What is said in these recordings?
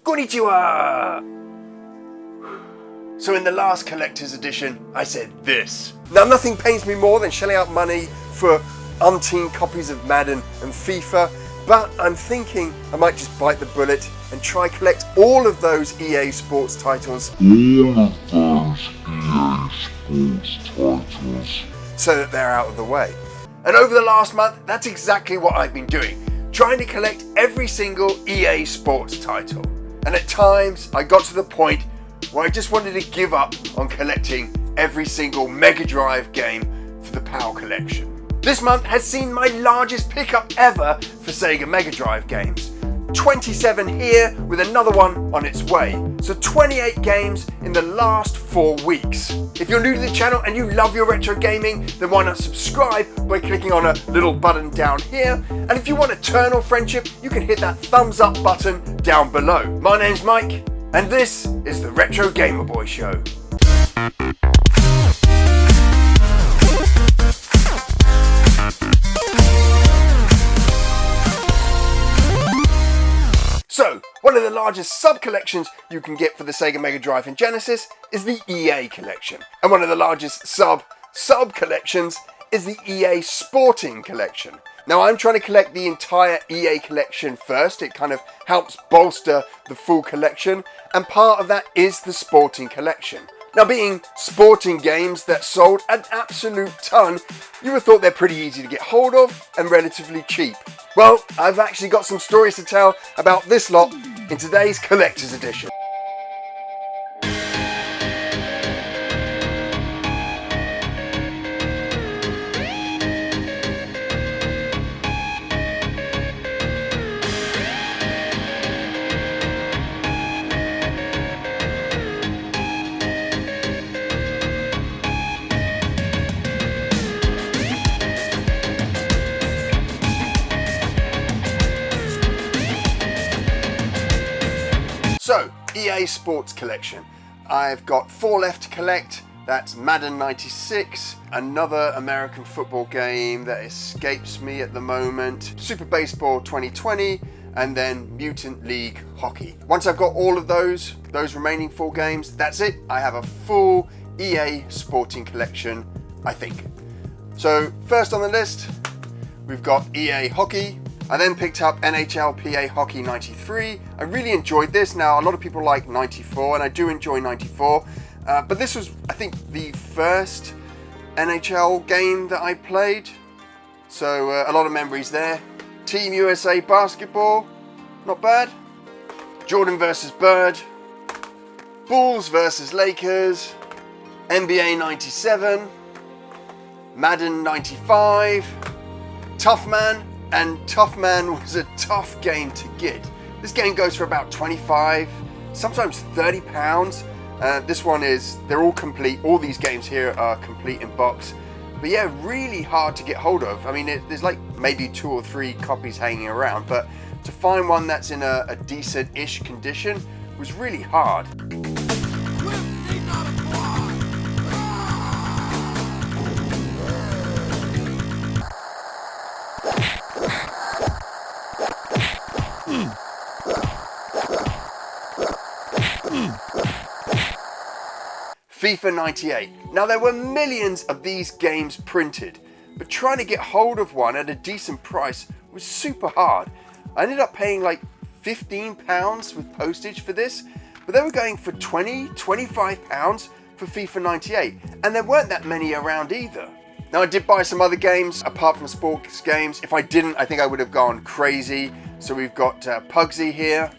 Konnichiwa! So in the last collector's edition, I said this. Now nothing pains me more than shelling out money for umpteen copies of Madden and FIFA, but I'm thinking I might just bite the bullet and try collect all of those EA Sports titles. So that they're out of the way. And over the last month, that's exactly what I've been doing. Trying to collect every single EA Sports title. And at times, I got to the point where I just wanted to give up on collecting every single Mega Drive game for the PAL collection. This month has seen my largest pickup ever for Sega Mega Drive games. 27 here with another one on its way. So 28 games in the last 4 weeks. If you're new to the channel and you love your retro gaming, then why not subscribe by clicking on a little button down here. And if you want eternal friendship, you can hit that thumbs up button down below. My name's Mike, and this is the Retro Gamer Boy Show. So, one of the largest sub-collections you can get for the Sega Mega Drive and Genesis is the EA collection. And one of the largest sub-collections is the EA Sporting collection. Now I'm trying to collect the entire EA collection first. It kind of helps bolster the full collection. And part of that is the Sporting collection. Now being sporting games that sold an absolute ton, you would have thought they're pretty easy to get hold of and relatively cheap. Well, I've actually got some stories to tell about this lot in today's collector's edition. So, EA Sports collection. I've got 4 left to collect. That's Madden 96, another American football game that escapes me at the moment, Super Baseball 2020, and then Mutant League Hockey. Once I've got all of those remaining 4 games, that's it. I have a full EA Sporting collection, I think. So, first on the list, we've got EA Hockey. I then picked up NHL PA Hockey 93. I really enjoyed this. Now, a lot of people like 94, and I do enjoy 94. But this was, I think, the first NHL game that I played. So, a lot of memories there. Team USA Basketball, not bad. Jordan versus Bird. Bulls versus Lakers. NBA 97. Madden 95. Tough Man. And Tough Man was a tough game to get. This game goes for about 25, sometimes £30. This one is, they're all complete. All these games here are complete in box. But yeah, really hard to get hold of. I mean, there's like maybe 2 or 3 copies hanging around, but to find one that's in a decent-ish condition was really hard. FIFA 98. Now there were millions of these games printed, but trying to get hold of one at a decent price was super hard. I ended up paying like £15 with postage for this, but they were going for £20–25 for FIFA 98, and there weren't that many around either. Now I did buy some other games apart from sports games. If I didn't, I think I would have gone crazy. So we've got Pugsy here.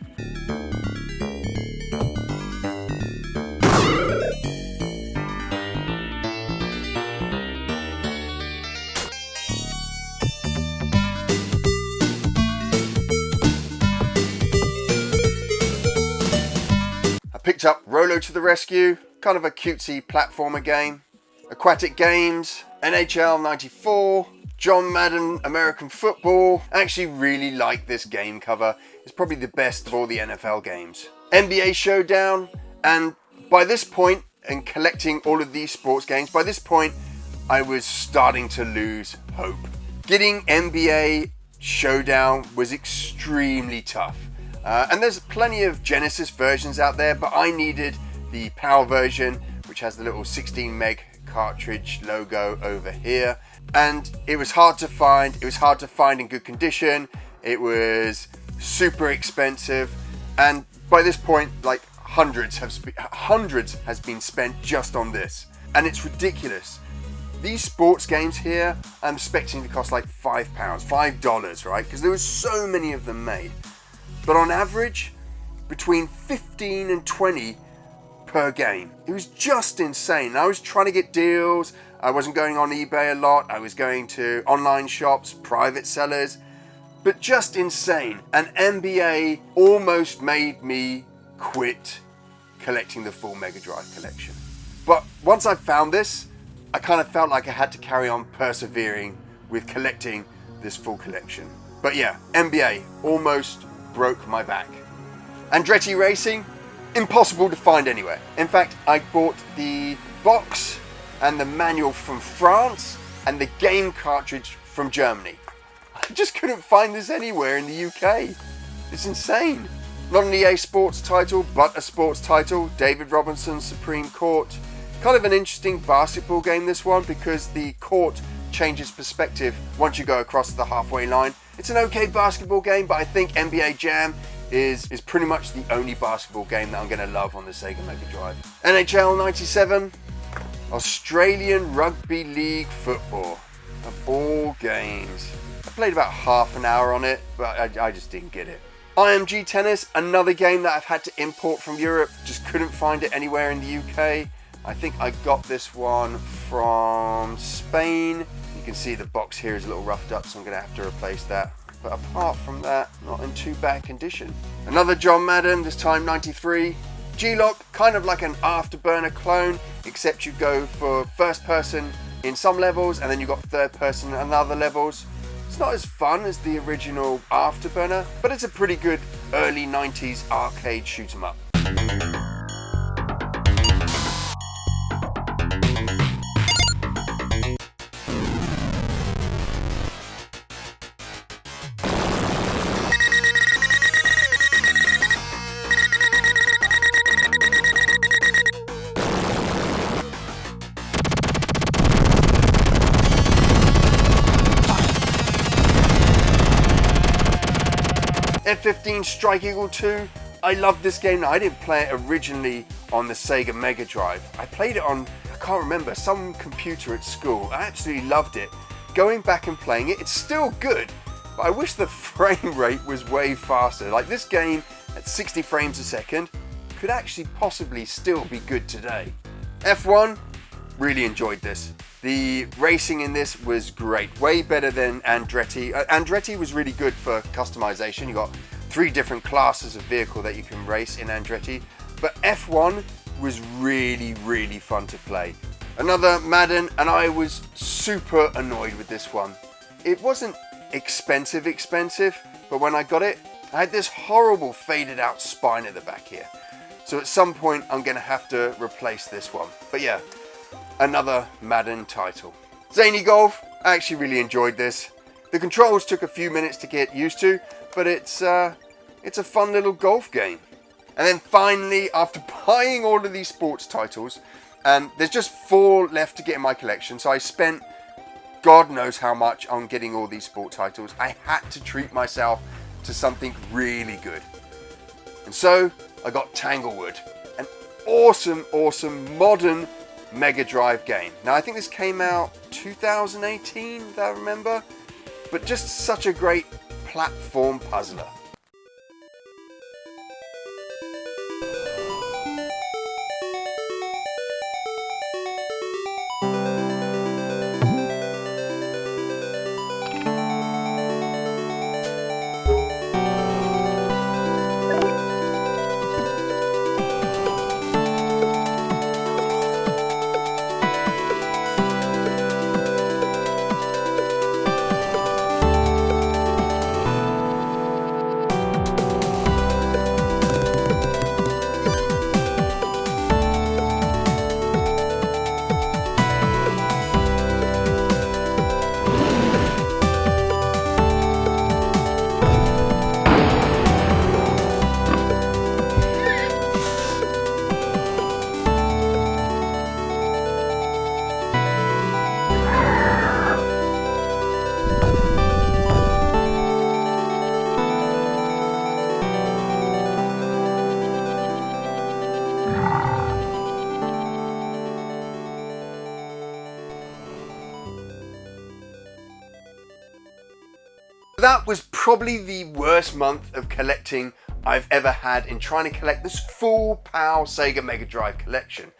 Picked up Rolo to the Rescue, kind of a cutesy platformer game. Aquatic Games, NHL 94, John Madden American Football. I actually really like this game cover. It's probably the best of all the NFL games. NBA Showdown, and by this point, in collecting all of these sports games, by this point, I was starting to lose hope. Getting NBA Showdown was extremely tough. And there's plenty of Genesis versions out there, but I needed the Power version, which has the little 16 meg cartridge logo over here. And it was hard to find. It was hard to find in good condition. It was super expensive. And by this point, like hundreds has been spent just on this. And it's ridiculous. These sports games here, I'm expecting to cost like £5, $5, right? Because there was so many of them made. But on average, between 15 and 20 per game. It was just insane. I was trying to get deals. I wasn't going on eBay a lot. I was going to online shops, private sellers, but just insane. And NBA almost made me quit collecting the full Mega Drive collection. But once I found this, I kind of felt like I had to carry on persevering with collecting this full collection. But yeah, NBA almost broke my back. Andretti Racing, impossible to find anywhere. In fact, I bought the box and the manual from France and the game cartridge from Germany. I just couldn't find this anywhere in the UK. It's insane. Not an EA Sports title, but a sports title, David Robinson's Supreme Court. Kind of an interesting basketball game, this one, because the court changes perspective once you go across the halfway line. It's an okay basketball game, but I think NBA Jam is pretty much the only basketball game that I'm going to love on the Sega Mega Drive. NHL 97, Australian Rugby League Football, of all games. I played about half an hour on it, but I just didn't get it. IMG Tennis, another game that I've had to import from Europe, just couldn't find it anywhere in the UK. I think I got this one from Spain. You can see the box here is a little roughed up, so I'm going to have to replace that. But apart from that, not in too bad condition. Another John Madden, this time 93. G-Lock, kind of like an Afterburner clone, except you go for first person in some levels, and then you got third person in other levels. It's not as fun as the original Afterburner, but it's a pretty good early 90s arcade shoot 'em up. F-15 Strike Eagle 2. I love this game. Now, I didn't play it originally on the Sega Mega Drive. I played it on, I can't remember, some computer at school. I absolutely loved it. Going back and playing it, it's still good, but I wish the frame rate was way faster. Like, this game at 60 frames a second could actually possibly still be good today. F1, really enjoyed this. The racing in this was great, way better than Andretti. Andretti was really good for customization. You got 3 different classes of vehicle that you can race in Andretti, but F1 was really, really fun to play. Another Madden, and I was super annoyed with this one. It wasn't expensive, but when I got it, I had this horrible faded out spine at the back here. So at some point, I'm gonna have to replace this one. But yeah, another Madden title. Zany Golf, I actually really enjoyed this. The controls took a few minutes to get used to, but it's a fun little golf game. And then finally, after buying all of these sports titles, and there's just 4 left to get in my collection, so I spent God knows how much on getting all these sport titles. I had to treat myself to something really good. And so I got Tanglewood, an awesome modern Mega Drive game. Now, I think this came out 2018, if I remember, but just such a great platform puzzler. that was probably the worst month of collecting I've ever had in trying to collect this full PAL Sega Mega Drive collection.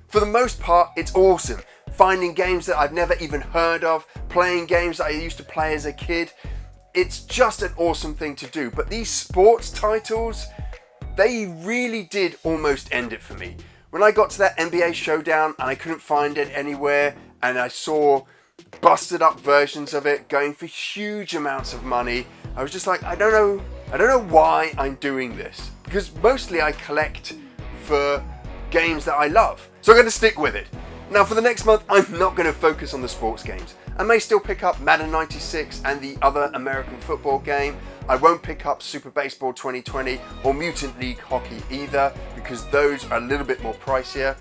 For the most part, it's awesome. Finding games that I've never even heard of, playing games that I used to play as a kid. It's just an awesome thing to do. But these sports titles, they really did almost end it for me. When I got to that NBA Showdown and I couldn't find it anywhere, and I saw busted up versions of it going for huge amounts of money, I was just like, I don't know why I'm doing this, because mostly I collect for games that I love, so I'm going to stick with it. Now for the next month, I'm not going to focus on the sports games. I may still pick up Madden 96 and the other American football game. I won't pick up Super Baseball 2020 or Mutant League Hockey either, because those are a little bit more pricier.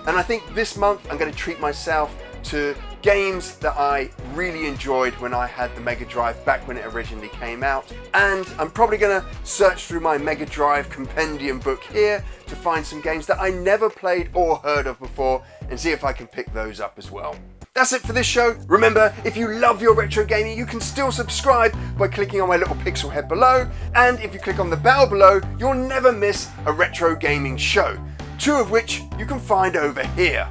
And I think this month I'm going to treat myself to games that I really enjoyed when I had the Mega Drive back when it originally came out. And I'm probably going to search through my Mega Drive compendium book here to find some games that I never played or heard of before and see if I can pick those up as well. That's it for this show. Remember, if you love your retro gaming, you can still subscribe by clicking on my little pixel head below. And if you click on the bell below, you'll never miss a retro gaming show, 2 of which you can find over here.